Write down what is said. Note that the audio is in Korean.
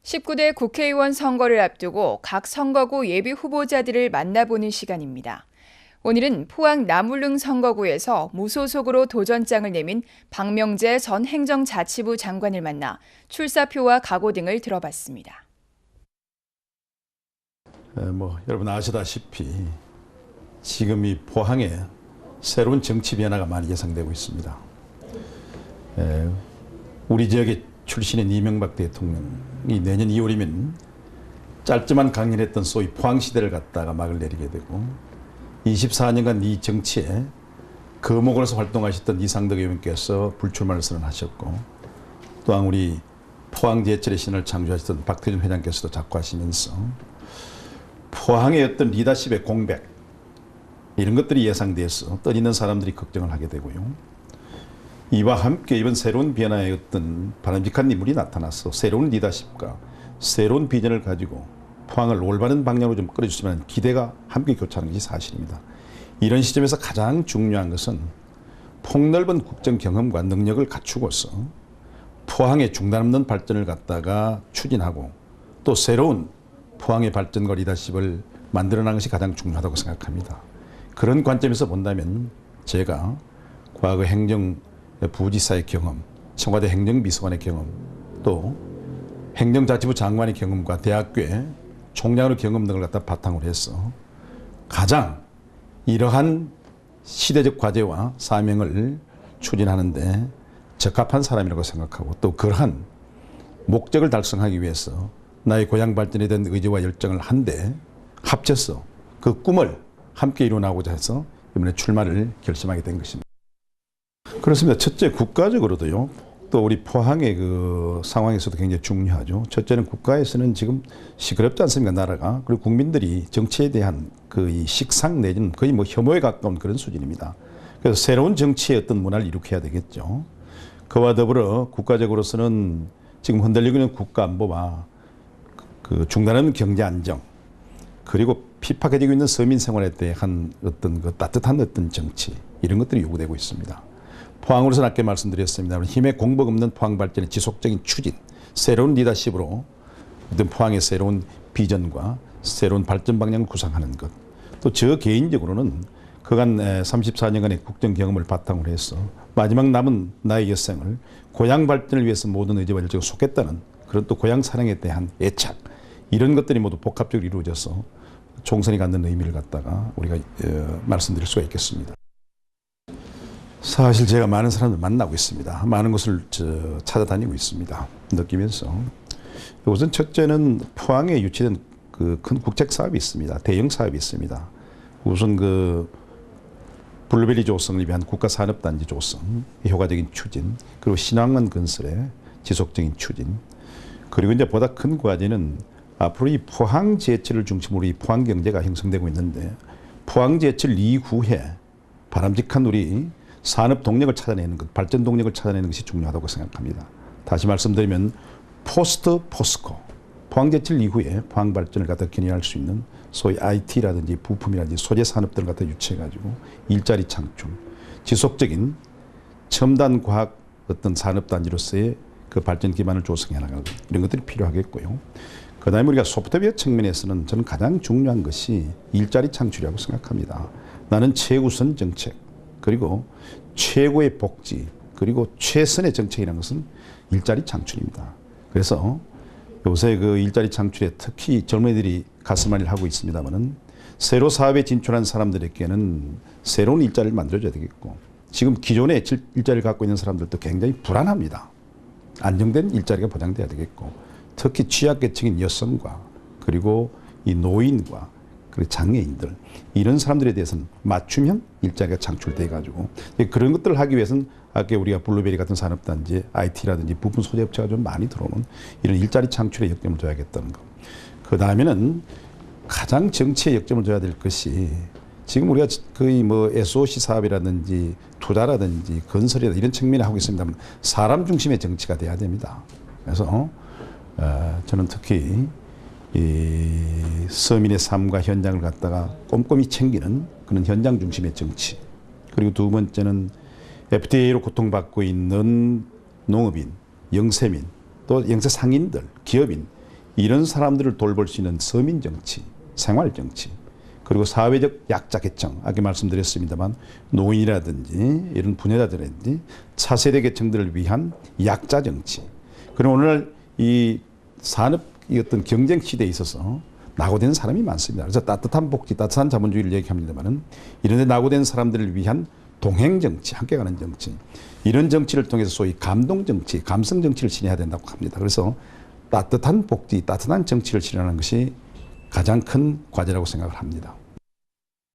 19대 국회의원 선거를 앞두고 각 선거구 예비 후보자들을 만나보는 시간입니다. 오늘은 포항 남울릉 선거구에서 무소속으로 도전장을 내민 박명재 전 행정자치부 장관을 만나 출사표와 각오 등을 들어봤습니다. 여러분 아시다시피 지금 이 포항에 새로운 정치 변화가 많이 예상되고 있습니다. 우리 지역의 출신인 이명박 대통령이 내년 2월이면 짧지만 강렬했던 소위 포항시대를 갖다가 막을 내리게 되고 24년간 이 정치에 거목으로서 활동하셨던 이상덕 의원께서 불출마를 선언하셨고 또한 우리 포항제철의 신을 창조하셨던 박태준 회장께서도 자꾸 하시면서 포항의 어떤 리더십의 공백 이런 것들이 예상돼서 떠있는 사람들이 걱정을 하게 되고요. 이와 함께 이번 새로운 변화의 어떤 바람직한 인물이 나타나서 새로운 리더십과 새로운 비전을 가지고 포항을 올바른 방향으로 좀 끌어주시면 하는 기대가 함께 교차하는 것이 사실입니다. 이런 시점에서 가장 중요한 것은 폭넓은 국정 경험과 능력을 갖추고서 포항의 중단 없는 발전을 갖다가 추진하고 또 새로운 포항의 발전과 리더십을 만들어내는 것이 가장 중요하다고 생각합니다. 그런 관점에서 본다면 제가 과거 행정부지사의 경험, 청와대 행정비서관의 경험, 또 행정자치부 장관의 경험과 대학교의 총장으로 경험 등을 갖다 바탕으로 해서 가장 이러한 시대적 과제와 사명을 추진하는데 적합한 사람이라고 생각하고 또 그러한 목적을 달성하기 위해서 나의 고향 발전에 대한 의지와 열정을 한데 합쳐서 그 꿈을 함께 이뤄나가고자 해서 이번에 출마를 결심하게 된 것입니다. 그렇습니다. 첫째, 국가적으로도요. 또 우리 포항의 그 상황에서도 굉장히 중요하죠. 첫째는 국가에서는 지금 시끄럽지 않습니까, 나라가. 그리고 국민들이 정치에 대한 그 이 식상 내지는 거의 뭐 혐오에 가까운 그런 수준입니다. 그래서 새로운 정치의 어떤 문화를 일으켜야 되겠죠. 그와 더불어 국가적으로서는 지금 흔들리고 있는 국가 안보와 그 중단하는 경제 안정 그리고 핍박해지고 있는 서민 생활에 대한 어떤 그 따뜻한 어떤 정치 이런 것들이 요구되고 있습니다. 포항으로서는 아까 말씀드렸습니다. 힘에 공복 없는 포항 발전의 지속적인 추진, 새로운 리더십으로 어떤 포항의 새로운 비전과 새로운 발전 방향을 구상하는 것. 또 저 개인적으로는 그간 34년간의 국정 경험을 바탕으로 해서 마지막 남은 나의 여생을 고향 발전을 위해서 모든 의지와 열정을 쏟겠다는 그런 또 고향 사랑에 대한 애착 이런 것들이 모두 복합적으로 이루어져서 총선이 갖는 의미를 갖다가 우리가 말씀드릴 수가 있겠습니다. 사실 제가 많은 사람들 만나고 있습니다. 많은 곳을 찾아다니고 있습니다. 느끼면서 우선 첫째는 포항에 유치된 그 큰 국책 사업이 있습니다. 대형 사업이 있습니다. 우선 그 블루베리 조성을 위한 국가산업단지 조성, 효과적인 추진, 그리고 신항만 건설의 지속적인 추진, 그리고 이제 보다 큰 과제는 앞으로 이 포항제철을 중심으로 이 포항 경제가 형성되고 있는데 포항제철 이후에 바람직한 우리 산업 동력을 찾아내는 것, 발전 동력을 찾아내는 것이 중요하다고 생각합니다. 다시 말씀드리면 포스트 포스코, 포항제철 이후에 포항 발전을 갖다 견인할 수 있는 소위 IT라든지 부품이라든지 소재 산업들을 갖다 유치해가지고 일자리 창출, 지속적인 첨단 과학 어떤 산업단지로서의 그 발전 기반을 조성해 나가는 이런 것들이 필요하겠고요. 그 다음에 우리가 소프트웨어 측면에서는 저는 가장 중요한 것이 일자리 창출이라고 생각합니다. 나는 최우선 정책, 그리고 최고의 복지, 그리고 최선의 정책이라는 것은 일자리 창출입니다. 그래서 요새 그 일자리 창출에 특히 젊은이들이 가슴앓이를 하고 있습니다만은 새로 사업에 진출한 사람들에게는 새로운 일자리를 만들어줘야 되겠고 지금 기존의 일자리를 갖고 있는 사람들도 굉장히 불안합니다. 안정된 일자리가 보장돼야 되겠고 특히 취약계층인 여성과 그리고 이 노인과 그리고 장애인들 이런 사람들에 대해서는 맞춤형 일자리가 창출돼 가지고 그런 것들을 하기 위해서는 아까 우리가 블루베리 같은 산업단지 IT라든지 부품 소재업체가 좀 많이 들어오는 이런 일자리 창출에 역점을 둬야겠다는 것. 그 다음에는 가장 정치에 역점을 둬야 될 것이 지금 우리가 거의 뭐 SOC 사업이라든지 투자라든지 건설이라든지 이런 측면에 하고 있습니다만 사람 중심의 정치가 돼야 됩니다. 그래서 저는 특히 이 서민의 삶과 현장을 갖다가 꼼꼼히 챙기는 그런 현장 중심의 정치. 그리고 두 번째는 FTA로 고통받고 있는 농업인, 영세민, 또 영세 상인들, 기업인 이런 사람들을 돌볼 수 있는 서민 정치, 생활 정치, 그리고 사회적 약자 계층, 아까 말씀드렸습니다만 노인이라든지 이런 부녀자들이라든지 차세대 계층들을 위한 약자 정치. 그리고 오늘날 이 산업 이 어떤 경쟁 시대에 있어서 낙오된 사람이 많습니다. 그래서 따뜻한 복지, 따뜻한 자본주의를 얘기합니다만은 이런 데 낙오된 사람들을 위한 동행 정치, 함께 가는 정치. 이런 정치를 통해서 소위 감동 정치, 감성 정치를 실현해야 된다고 합니다. 그래서 따뜻한 복지, 따뜻한 정치를 실현하는 것이 가장 큰 과제라고 생각을 합니다.